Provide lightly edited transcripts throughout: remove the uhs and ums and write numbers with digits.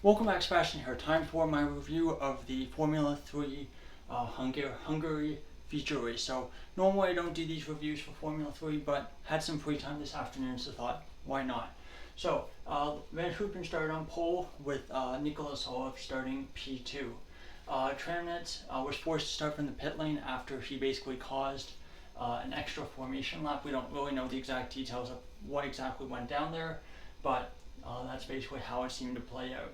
Welcome back, Sebastian here. Time for my review of the Formula 3 Hungary Feature Race. So normally I don't do these reviews for Formula 3, but had some free time this afternoon, so thought, why not? So Van Hoopen started on pole with Nicholas Holov starting P2. Tramnitz was forced to start from the pit lane after he basically caused an extra formation lap. We don't really know the exact details of what exactly went down there, but that's basically how it seemed to play out.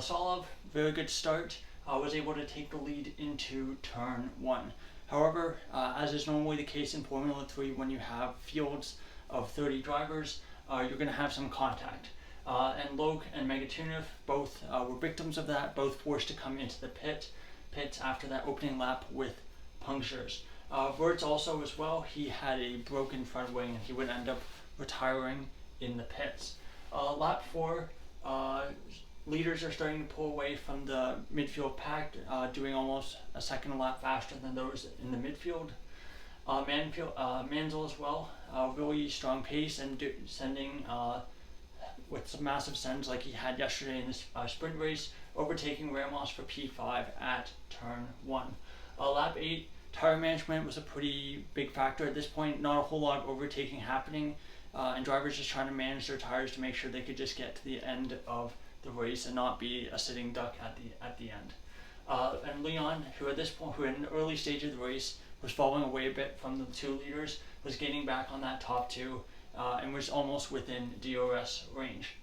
Solov, very good start, was able to take the lead into turn 1. However, as is normally the case in Formula 3, when you have fields of 30 drivers, you're going to have some contact. And Logue and Megatunov both were victims of that, both forced to come into the pits after that opening lap with punctures. Wirtz also as well, he had a broken front wing and he would end up retiring in the pits. Lap 4, leaders are starting to pull away from the midfield pack, doing almost a second lap faster than those in the midfield. Mansell as well, really strong pace and sending with some massive sends like he had yesterday in this sprint race, overtaking Ramos for P5 at turn 1. Lap 8, tire management was a pretty big factor at this point. Not a whole lot of overtaking happening, and drivers just trying to manage their tires to make sure they could just get to the end of the race and not be a sitting duck at the end. And Leon, who at this point, who in an early stage of the race was falling away a bit from the two leaders, was getting back on that top two and was almost within DRS range.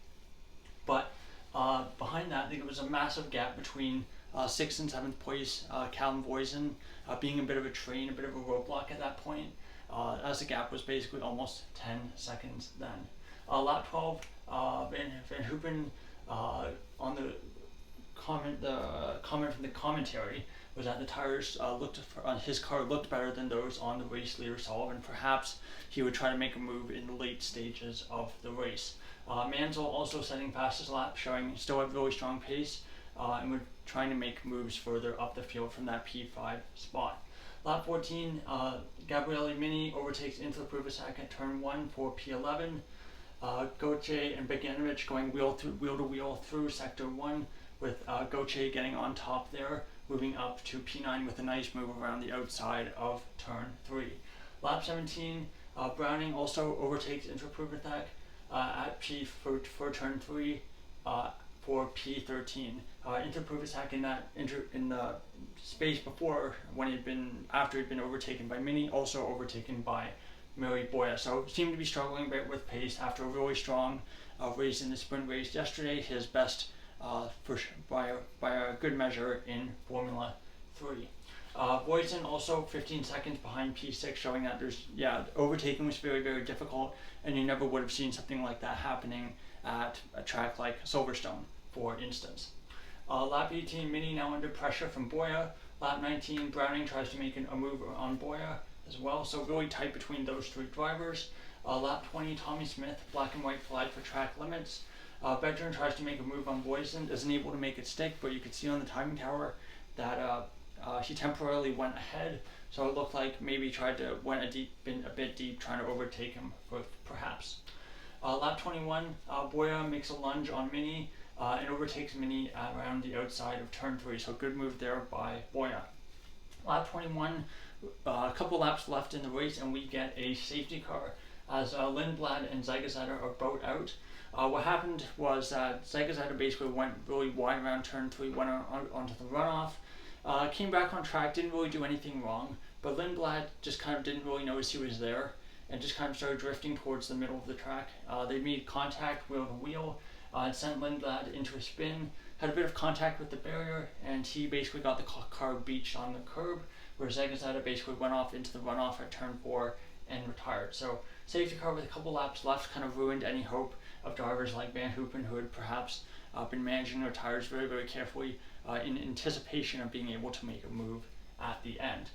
But behind that, I think it was a massive gap between 6th and 7th place. Callum Voisin being a bit of a train, a bit of a roadblock at that point, as the gap was basically almost 10 seconds then. Lap 12, Van Hoopen, on the comment from the commentary was that the tires on his car looked better than those on the race leader Solov, and perhaps he would try to make a move in the late stages of the race. Mansell also setting fastest lap, showing still a really strong pace, and we're trying to make moves further up the field from that P5 spot. Lap 14, Gabriele Mini overtakes Infopruvacek at turn 1 for P11. Gauthier and Beganovic going wheel to wheel through sector 1, with Gauthier getting on top there, moving up to P9 with a nice move around the outside of turn 3. Lap 17, Browning also overtakes Infopruvacek at P for turn 3 for P13. Infopruvacek in the space before, after he'd been overtaken by Mini, also overtaken by Mary Boya, so seemed to be struggling a bit with pace after a really strong race in the sprint race yesterday. His best by a good measure in Formula 3. Voisin also 15 seconds behind P6, showing that overtaking was very, very difficult, and you never would have seen something like that happening at a track like Silverstone, for instance. Lap 18, Mini now under pressure from Boya. Lap 19, Browning tries to make a move on Boya as well, so really tight between those three drivers. Lap 20, Tommy Smith, black and white flag for track limits. Bedrin tries to make a move on Voisin, isn't able to make it stick, but you could see on the timing tower that he temporarily went ahead, so it looked like maybe went a bit deep, trying to overtake him, perhaps. Lap 21, Boya makes a lunge on Mini and overtakes Mini around the outside of turn 3, so good move there by Boya. Lap 21, a couple laps left in the race, and we get a safety car as Lindblad and Zagazatter are both out. What happened was that Zagazatter basically went really wide around turn 3, went onto the runoff, came back on track, didn't really do anything wrong, but Lindblad just kind of didn't really notice he was there and just kind of started drifting towards the middle of the track. They made contact wheel to wheel, and sent Lindblad into a spin, had a bit of contact with the barrier, and he basically got the car beached on the curb, where Zagazatter basically went off into the runoff at turn 4 and retired. So safety car with a couple laps left kind of ruined any hope of drivers like Van Hoopen, who had perhaps been managing their tires very, very carefully in anticipation of being able to make a move at the end.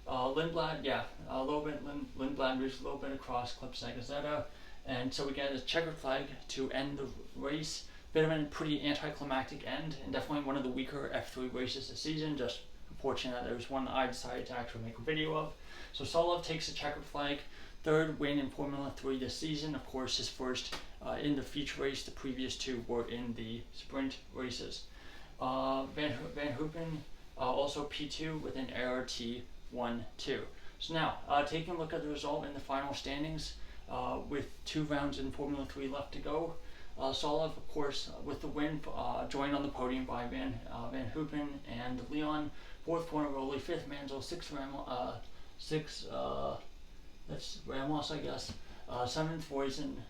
Lindblad, a little bit, Lindblad moves a little bit across, clips Zagazatter, and so we get a checkered flag to end the race. Bit of a pretty anticlimactic end, and definitely one of the weaker F3 races this season. Just unfortunate that there was one I decided to actually make a video of. So Solov takes the checkered flag, third win in Formula 3 this season, of course his first in the feature race. The previous 2 were in the sprint races. Van Hoopen also P2 with an error T1-2. So now, taking a look at the result in the final standings, with 2 rounds in Formula 3 left to go. Solov, of course, with the win, joined on the podium by Van Hoopen and Leon. 4th Fornaroli, 5th Mansell, 6th Ramos, I guess. 7th Voisin,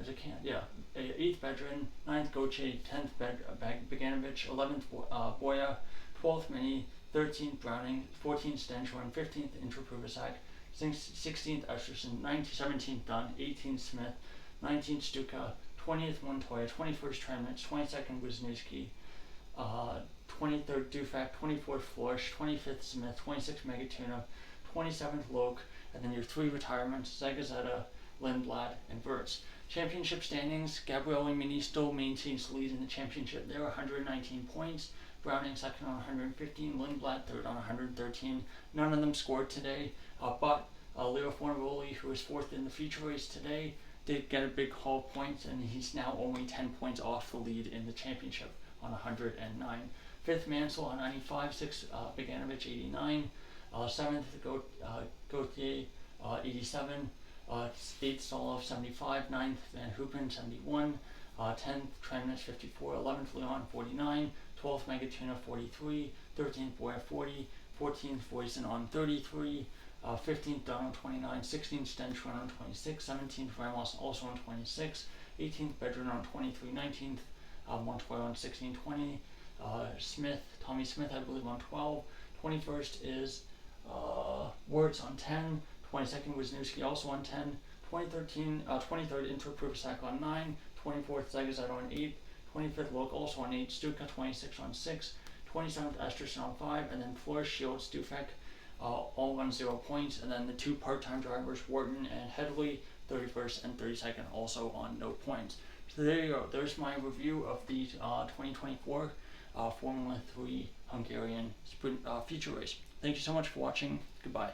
8th Bedrin, 9th Goche, 10th Beganovic, 11th Boya, 12th Mini, 13th Browning, 14th Stenshorn, 15th Intrapruvacek, 16th Esterson, 17th Dunn, 18th Smith, 19th Stuka, 20th Montoya, 21st Tremnitz, 22nd Wisniewski, 23rd Dufek, 24th Florsch, 25th Smith, 26th Megatuna, 27th Loke, and then your 3 retirements, Zagazeta, Lindblad, and Wirtz. Championship standings, Gabriele Mini still maintains the lead in the championship. There are 119 points. Browning second on 115, Lindblad third on 113. None of them scored today, but Leo Fornaroli, who was 4th in the feature race today, did get a big haul of points, and he's now only 10 points off the lead in the championship on 109. 5th Mansell on 95, 6th Beganovic 89, 7th Gauthier 87, 8th Solov 75, 9th Van Hoopen 71, 10th Tremnitz 54, 11th Leon 49, 12th Megatuna 43, 13th Boya 40, 14th Voisin on 33, 15th Dunn on 29, 16th Stenshorn on 26, 17th Ramos also on 26, 18th Bedrin on 23, 19th Montoya on 16, 20, Tommy Smith I believe on 12, 21st is Wirtz on 10, 22nd Wisniewski also on 10, 23rd Intrapruvacek on 9, 24th Zagazet on 8, 25th Loke also on 8, Stuka 26 on 6, 27th Esterson on 5, and then Florsch, Shields, Dufek all on 0 points, and then the 2 part-time drivers, Wharton and Headley, 31st and 32nd, also on no points. So there you go. There's my review of the 2024 Formula 3 Hungarian Sprint Feature Race. Thank you so much for watching. Goodbye.